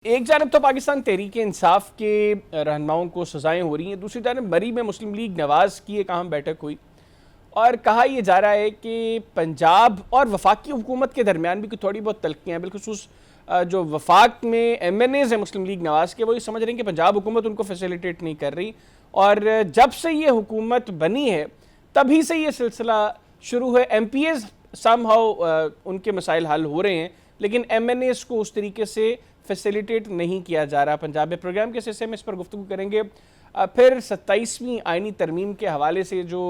एक जानब तो पाकिस्तान तहरीक इंसाफ के रहनुमाओं को सजाएं हो रही हैं, दूसरी जानब मरी में मुस्लिम लीग नवाज की एक अहम बैठक हुई और कहा यह जा रहा है कि पंजाब और वफाकी हुकूमत के दरमियान भी कुछ थोड़ी बहुत तल्खियाँ हैं। बिलखुसूस जो वफाक में MNAs हैं मुस्लिम लीग नवाज के, वो ये समझ रहे हैं कि पंजाब हुकूमत उनको फैसिलिटेट नहीं कर रही और जब से ये हुकूमत बनी है तभी से ये सिलसिला शुरू है। MPAs समहाउ उनके मसाइल हल हो रहे हैं लेकिन MNAs को उस तरीके से फैसिलिटेट नहीं किया जा रहा पंजाब में। प्रोग्राम के हिस्से में इस पर गुफ्तगू करेंगे। फिर 27वीं आइनी तरमीम के हवाले से जो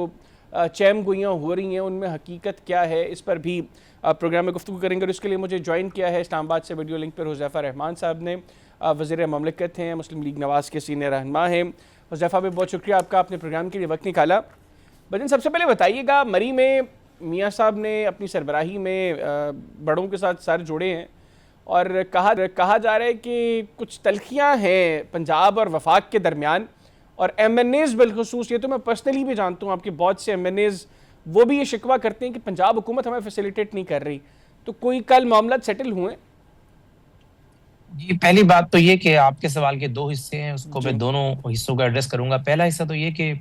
चैम गोइयाँ हो रही हैं उनमें हकीकत क्या है, इस पर भी प्रोग्राम में गुफ्तगू करेंगे। और इसके लिए मुझे ज्वाइन किया है इस्लामाबाद से वीडियो लिंक पर हुज़ैफ़ा रहमान साहब ने, वज़ीर ममलिकत हैं, मुस्लिम लीग नवाज़ के सीनियर रहनुमा हैं। हुज़ैफ़ा भाई बहुत शुक्रिया आपका, अपने प्रोग्राम के लिए वक्त निकाला। बजन सबसे पहले बताइएगा, मरी में मियाँ साहब ने अपनी सरबराही में बड़ों के साथ सर जोड़े हैं और कहा जा रहा है कि कुछ तल्खियाँ हैं पंजाब और वफाक के दरमियान और MNAs बिलखुसूस, ये तो मैं पर्सनली भी जानता हूँ, आपके बहुत से MNAs वो भी ये शिकवा करते हैं कि पंजाब हुकूमत हमें फैसिलिटेट नहीं कर रही। तो कोई कल मामला सेटल हुए? जी, पहली बात तो ये कि आपके सवाल के दो हिस्से हैं, उसको मैं जी दोनों हिस्सों को एड्रेस करूंगा। पहला हिस्सा तो ये कि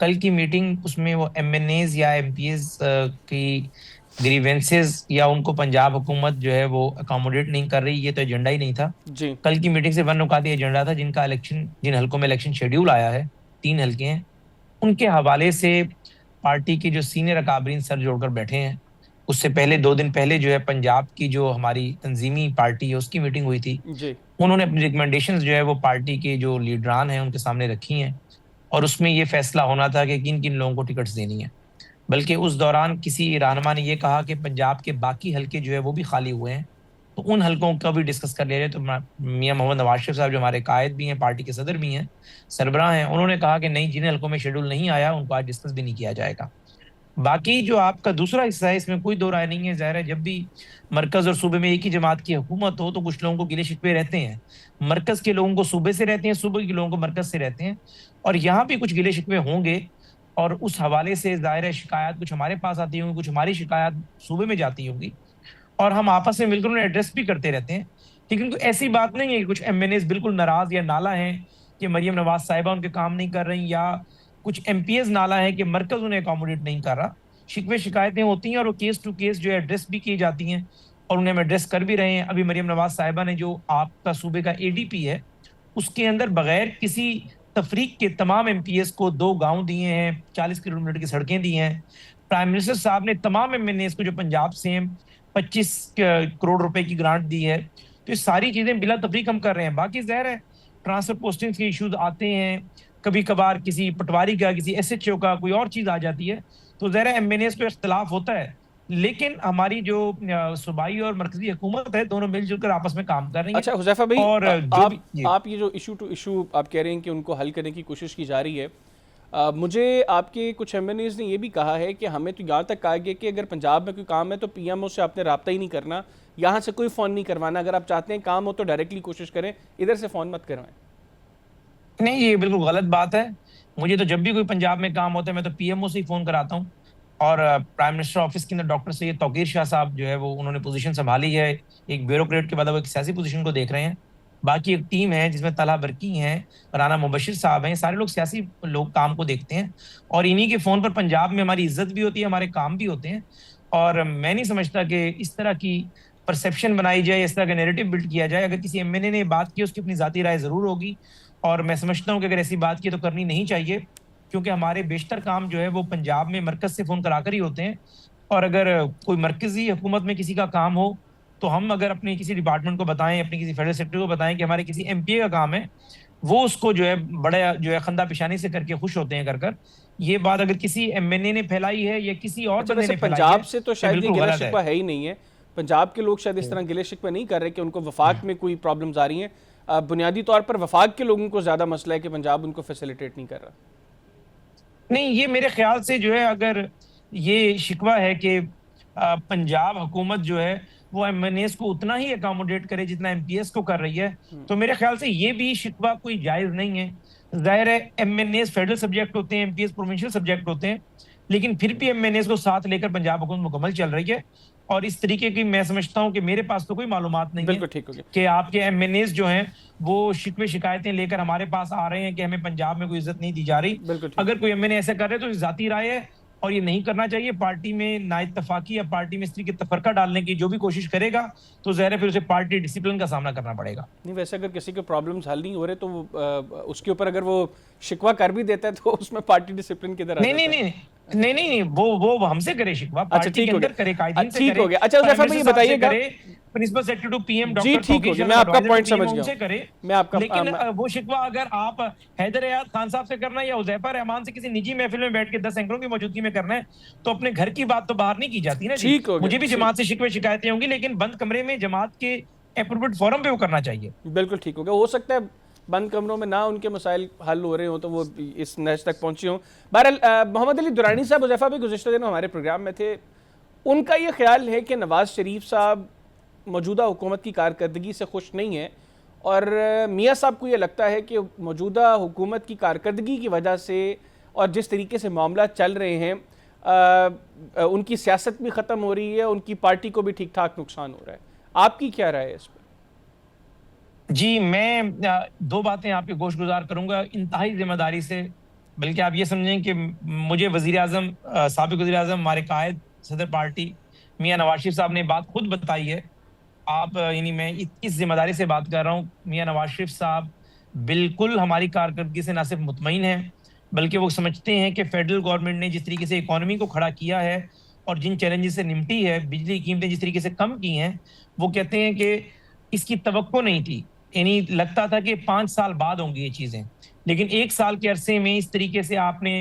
कल की मीटिंग, उसमें वो MNAs या MPs की ग्रीवेंसेस या उनको पंजाब हुकूमत जो है वो अकोमोडेट नहीं कर रही, ये तो एजेंडा ही नहीं था। जी कल की मीटिंग से वन नुकाती एजेंडा था, जिनका इलेक्शन, जिन हलकों में इलेक्शन शेड्यूल आया है, 3 हलके हैं, उनके हवाले से पार्टी के जो सीनियर अकाबरीन सर जोड़कर बैठे हैं। उससे पहले 2 दिन पहले जो है पंजाब की जो हमारी तंजीमी पार्टी है उसकी मीटिंग हुई थी। जी उन्होंने अपनी रिकमेंडेशंस जो है वो पार्टी के जो लीडरान हैं उनके सामने रखी हैं और उसमें ये फैसला होना था कि किन किन लोगों को टिकट्स देनी है। बल्कि उस दौरान किसी रहनुमा ने ये कहा कि पंजाब के बाकी हलके जो है वो भी खाली हुए हैं, तो उन हलकों का भी डिस्कस कर ले रहे। तो मियां मोहम्मद नवाज शरीफ साहब जो हमारे कायद भी हैं, पार्टी के सदर भी हैं, सरबराह हैं, उन्होंने कहा कि नहीं, जिन हलकों में शेड्यूल नहीं आया उनको आज डिस्कस भी नहीं किया जाएगा। बाकी जो आपका दूसरा हिस्सा है, इसमें कोई दो राय नहीं है। जाहिर है, जब भी मरकज और सूबे में एक ही जमात की हुकूमत हो तो कुछ लोगों को गिले शिकवे रहते हैं। मरकज के लोगों को सूबे से रहते हैं, सूबे के लोगों को मरकज से रहते हैं, और यहाँ भी कुछ गिले शिकवे होंगे। और उस हवाले से जाहिर है शिकायत कुछ हमारे पास आती होंगी, कुछ हमारी शिकायत सूबे में जाती होंगी, और हम आपस में मिलकर उन्हें एड्रेस भी करते रहते हैं। लेकिन कोई ऐसी बात नहीं है कि कुछ MNAs बिल्कुल नाराज या नाला हैं कि मरियम नवाज साहिबा उनके काम नहीं कर रही, या कुछ MPs नाला है कि मरकज उन्हें अकोमोडेट नहीं कर रहा। शिकवे शिकायतें होती हैं और वो केस टू केस जो है एड्रेस भी की जाती हैं, और उन्हें हम एड्रेस कर भी रहे हैं। अभी मरियम नवाज साहिबा ने, जो आपका सूबे का ADP है, उसके अंदर बगैर किसी तफरीक के तमाम MPs को 2 गांव दिए हैं, 40 किलोमीटर की सड़कें दी हैं। प्राइम मिनिस्टर साहब ने तमाम MNAs को जो पंजाब से हैं 25 करोड़ रुपए की ग्रांट दी है। तो ये सारी चीजें बिला तफरीक हम कर रहे हैं। बाकी ज़ाहिर है ट्रांसफर पोस्टिंग के इश्यूज आते हैं, कभी कभार किसी पटवारी का, किसी SHO का कोई और चीज आ जाती है, तो ज़ाहिर है MNAs पे इख्तलाफ होता है। लेकिन हमारी जो सूबाई और मरकजी हुकूमत है, दोनों मिलजुल कर आपस में काम कर रही है। अच्छा हुज़ैफ़ा भाई, और जो भी आप ये जो इशू टू इशू आप कह रहे हैं कि उनको हल करने की कोशिश की जा रही है, मुझे आपके कुछ MNAs ने ये भी कहा है कि हमें तो यहाँ तक कहा गया कि अगर पंजाब में कोई काम है तो PMO से आपने रब्ता ही नहीं करना, यहाँ से कोई फ़ोन नहीं करवाना, अगर आप चाहते हैं काम हो तो डायरेक्टली कोशिश करें, इधर से फ़ोन मत करवाएं। नहीं, ये बिल्कुल गलत बात है। मुझे तो जब भी कोई पंजाब में काम होता है मैं तो PMO से ही फोन कराता हूँ। और प्राइम मिनिस्टर ऑफिस के अंदर डॉक्टर सैयद तौकीर शाह साहब जो है वो, उन्होंने पोजीशन संभाली है। एक ब्यूरोक्रेट के बाद वो एक सियासी पोजीशन को देख रहे हैं। बाकी एक टीम है जिसमें तलहा बरकी हैं, राना मुबशिर साहब हैं, सारे लोग सियासी लोग काम को देखते हैं। और इन्हीं के फोन पर पंजाब में हमारी इज्जत भी होती है, हमारे काम भी होते हैं। और मैं नहीं समझता कि इस तरह की परसेप्शन बनाई जाए, इस तरह का नैरेटिव बिल्ड किया जाए। अगर किसी MNA ने बात की, उसकी अपनी जाती राय जरूर होगी, और मैं समझता हूँ कि अगर ऐसी बात की तो करनी नहीं चाहिए, क्योंकि हमारे बेशतर काम जो है वो पंजाब में मरकज से फोन कराकर ही होते हैं। और अगर कोई मरकजी हुकूमत में किसी का काम हो, तो हम अगर अपने किसी डिपार्टमेंट को बताएं, अपने किसी फेडरल सेक्रेटरी को बताएं कि हमारे किसी MPA का काम है, वो उसको जो है बड़ा जो है खंदा पेशानी से करके खुश होते हैं कर कर। ये बात अगर किसी MNA ने फैलाई है या किसी और अच्छा, बंदे वैसे ने फैलाई है, पंजाब से तो ये शायद ये बिल्कुल गिला गलत है। शिकवा है ही नहीं है। पंजाब के लोग शायद इस तरह गिले शिकवा नहीं कर रहे कि उनको वफाक में कोई प्रॉब्लम्स आ रही हैं। बुनियादी तौर पर वफाक के लोगों को ज़्यादा मसला है कि पंजाब उनको फैसिलिटेट नहीं कर रहा। नहीं, ये मेरे ख्याल से जो है, अगर ये शिकवा है कि पंजाब हुकूमत जो है वो MNAs को उतना ही अकोमोडेट करे जितना MPs को कर रही है, तो मेरे ख्याल से ये भी शिकवा कोई जायज नहीं है। जाहिर है MNAs फेडरल सब्जेक्ट होते हैं, MPs प्रोविंशियल सब्जेक्ट होते हैं, लेकिन फिर भी MNAs को साथ लेकर पंजाब हुकूमत मुकम्मल चल रही है। और इस तरीके की मैं समझता हूं कि मेरे पास तो कोई मालूमात नहीं है बिल्कुल ठीक हो गया। कि आपके एमएनएस जो हैं वो शिकवे शिकायतें लेकर हमारे पास आ रहे हैं कि हमें पंजाब में कोई इज्जत नहीं दी जा रही। बिल्कुल ठीक। अगर कोई एमएनए ऐसा कर रहे हैं तो जाती राय है और ये नहीं करना चाहिए। पार्टी में नाइत्तफाकी या पार्टी में इस तरीके तफरका डालने की जो भी कोशिश करेगा तो ज़ाहिर है फिर उसे पार्टी डिसिप्लिन का सामना करना पड़ेगा। नहीं, वैसे अगर किसी के प्रॉब्लम्स हल नहीं हो रहे तो उसके ऊपर अगर वो शिकवा कर भी देता है तो उसमें पार्टी डिसिप्लिन किधर आ नहीं जाता नहीं है? नहीं नहीं नहीं नहीं, वो हमसे करे शिकवा, अच्छा पार्टी ठीक के हो अंदर गया। करे, कायदीन से ठीक करे, हो गया। अच्छा प्राइम उज़ैफा भाई मिनिस्टर ये साहब से बताइएगा। करे, principal secretary to PM ji doctor ठीक हो तौकीर गया, शर्मा, मैं आपका एडवाइजर टू पॉइंट पीएम, समझ गया उनसे हूँ। करे। मैं आपका लेकिन वो शिकवा अगर आप हैदर याद खान साहब से करना है या उज़ैफा रहमान से किसी निजी महफिल में बैठ के 10 एंकरों की मौजूदगी में करना है तो अपने घर की बात तो बाहर नहीं की जाती ना जी। ठीक हो गया। मुझे भी जमात से शिकवे शिकायतें होंगी लेकिन बंद कमरे में जमात के एप्रोप्रिएट फोरम पे वो करना चाहिए। बिल्कुल ठीक हो गया। हो सकता है बंद कमरों में ना उनके मसाइल हल हो रहे हो तो वो इस नहज तक पहुंची हों। बहरहाल मोहम्मद अली दुरानी साहब उज़ैफा भी गुज़िश्ता दिनों हमारे प्रोग्राम में थे। उनका ये ख्याल है कि नवाज़ शरीफ साहब मौजूदा हुकूमत की कारकर्दगी से खुश नहीं है और मियाँ साहब को ये लगता है कि मौजूदा हुकूमत की कारकर्दगी की वजह से और जिस तरीके से मामला चल रहे हैं उनकी सियासत भी ख़त्म हो रही है, उनकी पार्टी को भी ठीक ठाक नुकसान हो रहा है। आपकी क्या राय है इस पर? जी, मैं दो बातें आपके गोश गुजार करूंगा इंतहाई जिम्मेदारी से। बल्कि आप ये समझें कि मुझे वजीर आजम, साबिक वजीर आजम, हमारे कायद सदर पार्टी मियाँ नवाज शरीफ साहब ने बात खुद बताई है। आप यानी मैं इस जिम्मेदारी से बात कर रहा हूँ। मियाँ नवाज शरीफ साहब बिल्कुल हमारी कारकर्दगी से ना सिर्फ मुतमईन हैं बल्कि वो समझते हैं कि फेडरल गवर्नमेंट ने जिस तरीके से इकोनॉमी को खड़ा किया है और जिन चैलेंजेस से निपटी है, बिजली की कीमतें जिस तरीके से कम की हैं, वो कहते हैं कि इसकी तवक्को नहीं थी। यानी लगता था कि 5 साल बाद होंगी ये चीजें, लेकिन 1 साल के अरसे में इस तरीके से आपने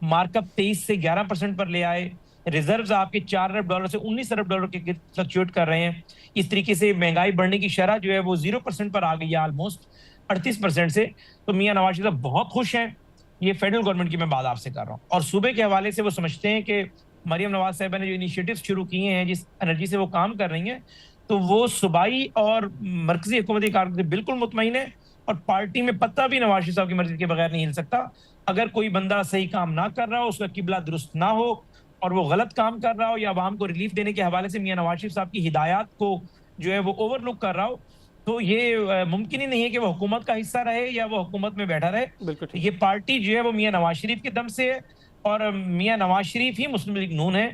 मार्कअप 23 से 11% पर ले आए। रिजर्व्स आपके 4 अरब डॉलर से 19 अरब डॉलर के फ्लक्चुएट कर रहे हैं। इस तरीके से महंगाई बढ़ने की शरह जो है वो 0% पर आ गई है, ऑलमोस्ट 38% से। तो मियाँ नवाज शरीफ साहब बहुत खुश हैं। ये फेडरल गवर्नमेंट की मैं बात आपसे कर रहा हूँ। और सूबे के हवाले से वो समझते हैं कि मरियम नवाज साहिबा ने जो इनिशिएटिव शुरू किए हैं, जिस एनर्जी से वो काम कर रही हैं, तो वो सूबाई और मरकजी हुकूमती कारकर्दगी बिल्कुल मुतमईन है। और पार्टी में पत्ता भी नवाज शरीफ साहब की मर्जी के बगैर नहीं हिल सकता। अगर कोई बंदा सही काम ना कर रहा हो, उसका किबला दुरुस्त ना हो और वो गलत काम कर रहा हो या आवाम को रिलीफ देने के हवाले से मियाँ नवाज शरीफ साहब की हिदायत को जो है वो ओवरलुक कर रहा हो, तो ये मुमकिन ही नहीं है कि वो हुकूमत का हिस्सा रहे या वो हुकूमत में बैठा रहे। बिल्कुल ठीक। ये पार्टी जो है वो मियाँ नवाज शरीफ के दम से है और मियाँ नवाज शरीफ ही मुस्लिम लीग नून है।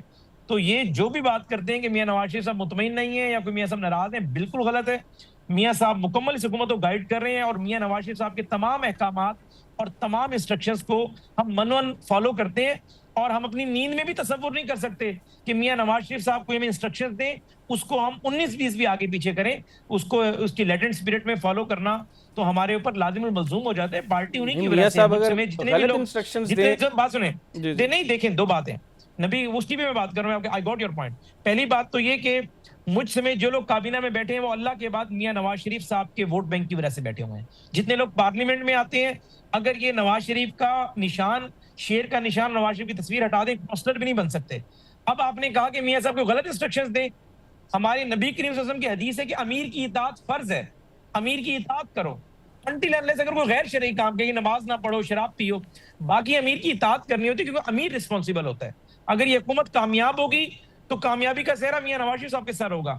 तो ये जो भी बात करते हैं कि मियाँ नवाज शरीफ साहब मुतमईन नहीं है या कोई मियाँ साहब नाराज हैं, बिल्कुल गलत है। मियाँ साहब मुकम्मल इस हुकूमत को गाइड कर रहे हैं और मियाँ नवाज शरीफ साहब के तमाम अहकामात और तमाम इंस्ट्रक्शंस को हम मनवन फॉलो करते हैं। और हम अपनी नींद में भी तसव्वुर नहीं कर सकते कि मियाँ नवाज शरीफ साहब को हमें इंस्ट्रक्शंस दें, उसको हम 19-20 भी आगे पीछे करें, उसको उसकी लेटेंट स्पिरिट में फॉलो करना तो हमारे ऊपर लाजिम मलजूम हो जाता है। पार्टी उन्हीं की वजह से जितने भी लोग जितने बात सुने नहीं देखें, दो बातें नबी उसकी भी मैं बात कर रहा हूँ। I got your point. पहली बात तो ये कि मुझ समेत जो लोग काबीना में बैठे हैं वो अल्लाह के बाद मियाँ नवाज शरीफ साहब के वोट बैंक की वजह से बैठे हुए हैं। जितने लोग पार्लियामेंट में आते हैं, अगर ये नवाज शरीफ का निशान, शेर का निशान, नवाज शरीफ की तस्वीर हटा दें, काउंसलर भी नहीं बन सकते। अब आपने कहा कि मियाँ साहब को गलत इंस्ट्रक्शंस दें। हमारे नबी करीम सल्लल्लाहु अलैहि वसल्लम की हदीस है कि अमीर की इताअत फर्ज है, अमीर की इताअत करो। अनटिल अनलेस अगर कोई गैर शरई काम करे, नमाज ना पढ़ो, शराब पियो, बाकी अमीर की इताअत करनी होती है क्योंकि अमीर रिस्पॉन्सिबल होता है। अगर ये हुकूमत कामयाब होगी तो कामयाबी का सेहरा मियाँ नवाज शरीफ साहब के सर होगा।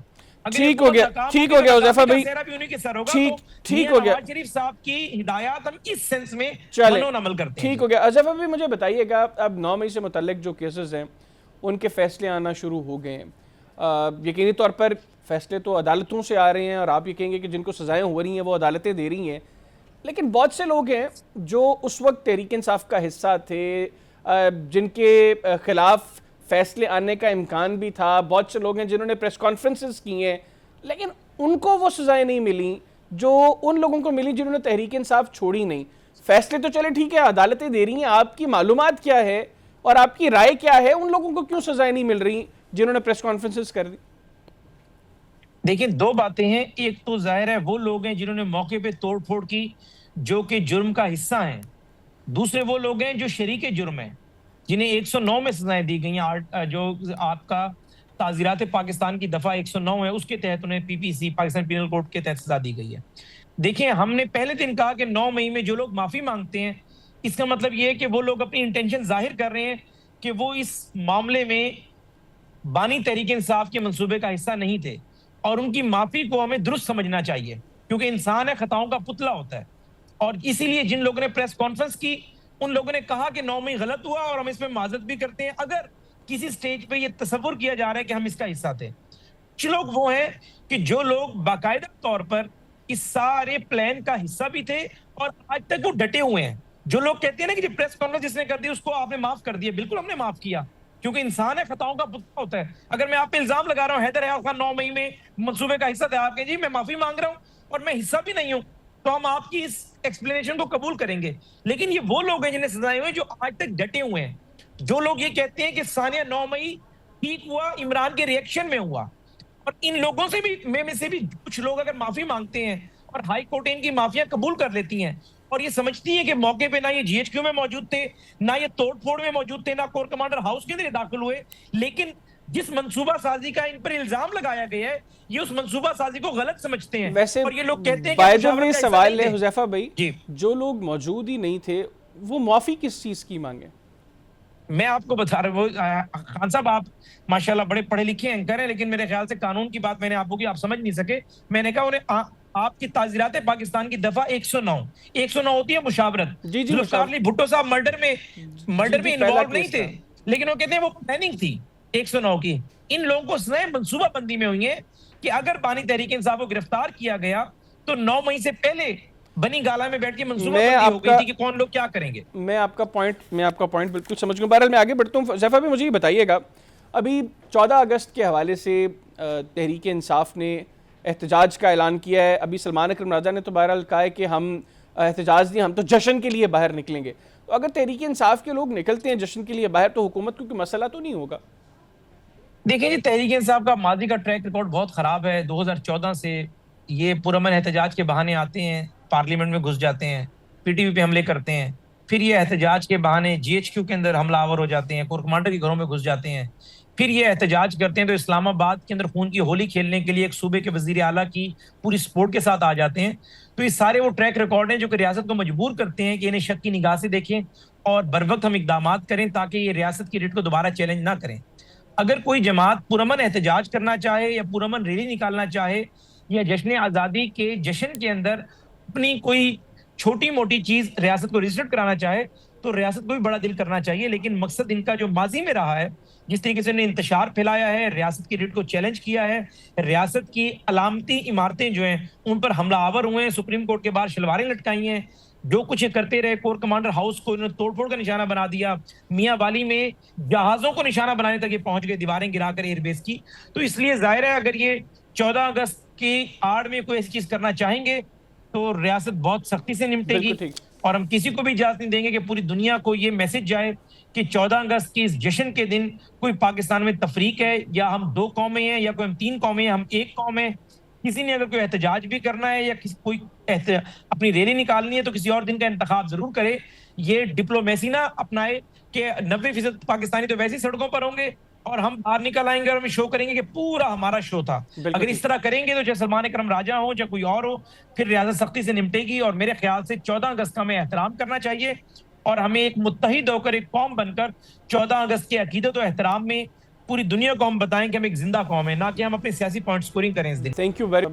ठीक हो गया उज़ैफा भाई, ठीक हो गया। नवाज शरीफ साहब की हिदायत हम इस सेंस में अमल करते हैं। ठीक हो गया। उज़ैफा भाई मुझे बताइएगा, अब 9 मई से मुतल्लिक जो केसेस हैं उनके फैसले आना शुरू हो गए हैं। यकीनी तौर पर फैसले तो अदालतों से आ रहे हैं और आप ये कहेंगे कि जिनको सजाएं हो रही हैं वो अदालतें दे रही हैं, लेकिन बहुत से लोग हैं जो उस वक्त तहरीक इंसाफ का हिस्सा थे, जिनके खिलाफ फैसले आने का इम्कान भी था। बहुत से लोग हैं जिन्होंने प्रेस कॉन्फ्रेंसेस की हैं, लेकिन उनको वो सजाएं नहीं मिली जो उन लोगों को मिली जिन्होंने तहरीक इंसाफ छोड़ी नहीं। फैसले तो चले ठीक है, अदालतें दे रही हैं, आपकी मालूमात क्या है और आपकी राय क्या है, उन लोगों को क्यों सजाएं नहीं मिल रही जिन्होंने प्रेस कॉन्फ्रेंसेस कर दी? देखिए, दो बातें हैं। एक तो जाहिर है वो लोग हैं जिन्होंने मौके पे तोड़ फोड़ की, जो कि जुर्म का हिस्सा हैं। दूसरे वो लोग हैं जो शरीके जुर्म हैं, जिन्हें 109 में सजाएं दी गई हैं। जो आपका ताज़ीरात पाकिस्तान की दफा 109 है, उसके तहत उन्हें पीपीसी, पाकिस्तान पीनल कोड के तहत सजा दी गई है। देखिए, हमने पहले दिन कहा कि 9 मई में जो लोग माफी मांगते हैं, इसका मतलब ये है कि वो लोग अपनी इंटेंशन जाहिर कर रहे हैं कि वो इस मामले में बानी तहरीक इंसाफ के मंसूबे का हिस्सा नहीं थे, और उनकी माफी को हमें दुरुस्त समझना चाहिए, क्योंकि इंसान है, खताओं का पुतला होता है। और इसीलिए जिन लोगों ने प्रेस कॉन्फ्रेंस की, उन लोगों ने कहा कि 9 मई गलत हुआ और हम इसमें माजरत भी करते हैं, अगर किसी स्टेज पे ये तस्वुर किया जा रहा है कि हम इसका हिस्सा थे। कुछ लोग वो हैं कि जो लोग बाकायदा तौर पर इस सारे प्लान का हिस्सा भी थे और आज तक वो डटे हुए हैं। जो लोग कहते हैं ना कि जो प्रेस कॉन्फ्रेंस जिसने कर दी उसको आपने माफ कर दिया, बिल्कुल हमने माफ किया, क्योंकि इंसान है, खताओं का पुतला होता है। अगर मैं आप पे इल्जाम लगा रहा हूं हैदर हयात खान 9 मई में मंसूबे का हिस्सा था, आपके जी मैं माफी मांग रहा हूं और मैं हिस्सा भी नहीं हूं, तो हम आपकी इस एक्सप्लेनेशन को कबूल करेंगे। लेकिन ये वो लोग हैं जिन्हें सजाए हुए जो आज तक डटे हुए हैं। जो लोग ये कहते हैं कि सानिया 9 मई ठीक हुआ, इमरान के रिएक्शन में हुआ, और इन लोगों से भी में से भी कुछ लोग अगर माफी मांगते हैं और हाई कोर्ट इनकी माफिया कबूल कर लेती हैं और ये समझती है कि मौके पे ना ये जीएचक्यू में मौजूद थे, ना ये तोड़फोड़ में मौजूद थे, ना कोर कमांडर हाउस के अंदर दाखिल हुए, लेकिन जिस मंसूबा साजी का इन पर इल्जाम लगाया गया है, ये उस मंसूबा साजी को गलत समझते हैं। वैसे और ये लोग कहते हैं बाय कि द वे सवाल है हुजैफा भाई, जी, जो लोग मौजूद ही नहीं थे वो माफी किस चीज की मांगे? मैं आपको बता रहा हूँ खान साहब, आप माशाल्लाह बड़े पढ़े लिखे एंकर हैं, लेकिन मेरे ख्याल से कानून की बात मैंने आपको की, आप समझ नहीं सके। मैंने कहा उन्हें आपकी ताज़ीरात पाकिस्तान की दफा 109 होती है मुशावरत। जी जुल्फिकार अली भुट्टो साहब मर्डर में इन्वॉल्व नहीं थे, लेकिन वो कहते हैं वो प्लानिंग थी 109 की। इन लोगों को सजाएं मंसूबाबंदी में हुई है कि अगर बानी तहरीक इंसाफ को गिरफ्तार किया गया तो 9 मई से पहले बनी गाला में बैठ के मंसूबाबंदी हो गई थी कि कौन लोग क्या करेंगे। मैं आपका पॉइंट बिल्कुल समझ गया। बहरहाल मैं आगे बढ़ता हूँ। ज़ैफा भी मुझे ये बताइएगा, अभी 14 अगस्त के हवाले से तहरीक इंसाफ ने एहतजाज का ऐलान किया है। अभी सलमान अकरम राजा ने तो बहरहाल कहा है कि हम एहतजाज नहीं, हम तो जश्न के लिए बाहर निकलेंगे। तो अगर तहरीक इंसाफ के लोग निकलते हैं जश्न के लिए बाहर, तो हुकूमत को कोई मसला तो नहीं होगा? देखिए जी, तहरीक इंसाफ का माजी का ट्रैक रिकॉर्ड बहुत खराब है। 2014 से ये पुरअमन एहतजाज के बहाने आते हैं, पार्लियामेंट में घुस जाते हैं, पीटीवी पे हमले करते हैं, फिर ये एहतजाज के बहाने जीएचक्यू के अंदर हमलावर हो जाते हैं, कोर कमांडर के घरों में घुस जाते हैं, फिर ये एहतजाज करते हैं तो इस्लामाबाद के अंदर खून की होली खेलने के लिए एक सूबे के वजीर आला की पूरी सपोर्ट के साथ आ जाते हैं। तो ये सारे वो ट्रैक रिकॉर्ड हैं जो कि रियासत को मजबूर करते हैं कि इन्हें शक की निगाह से देखें और बर वक्त हम इकदाम करें ताकि ये रियासत की रिट को दोबारा चैलेंज ना करें। अगर कोई जमात पुरअमन एहतजाज करना चाहे या पुरअमन रैली निकालना चाहे या जश्न आज़ादी के जश्न के अंदर अपनी कोई छोटी मोटी चीज रियासत को रजिस्टर्ड कराना चाहे, तो रियासत को भी बड़ा दिल करना चाहिए। लेकिन मकसद इनका जो माजी में रहा है, जिस तरीके से इन्हें इंतशार फैलाया है, रियासत की रिट को चैलेंज किया है, रियासत की अलामती इमारतें जो हैं उन पर हमला आवर हुए हैं, सुप्रीम कोर्ट के बाहर शलवारें लटकाई हैं, जो कुछ ये करते रहे, कोर कमांडर हाउस को इन्होंने तोड़फोड़ का निशाना बना दिया, मियां वाली में जहाजों को निशाना बनाने तक ये पहुंच गए, दीवारें गिराकर एयरबेस की। तो इसलिए जाहिर है अगर ये 14 अगस्त की आड़ में कोई ऐसी चीज करना चाहेंगे तो रियासत बहुत सख्ती से निपटेगी। और हम किसी को भी इजाजत नहीं देंगे कि पूरी दुनिया को ये मैसेज जाए कि 14 अगस्त की इस जश्न के दिन कोई पाकिस्तान में तफरीक है, या हम 2 कौमें हैं, या कोई हम 3 कौमें हैं, हम 1 कौम है। किसी ने अगर कोई एहतजाज भी करना है या कोई अपनी रैली निकालनी है तो किसी और दिन का इंतखाब जरूर करे। ये डिप्लोमेसी ना अपनाए कि 90% पाकिस्तानी तो वैसे ही सड़कों पर होंगे और हम बाहर निकल आएंगे और हम शो करेंगे कि पूरा हमारा शो था। अगर इस तरह करेंगे तो चाहे सलमान अकरम राजा हो चाहे कोई और हो, फिर रियासत सख्ती से निपटेगी। और मेरे ख्याल से 14 अगस्त का हमें एहतराम करना चाहिए और हमें एक मुत्तहिद होकर, एक कौम बनकर 14 अगस्त के अकीदत और एहतराम में पूरी दुनिया को हम बताएं कि हम एक जिंदा कौम है, ना कि हम अपने सियासी पॉइंट स्कोरिंग करें इस दिन। Thank you very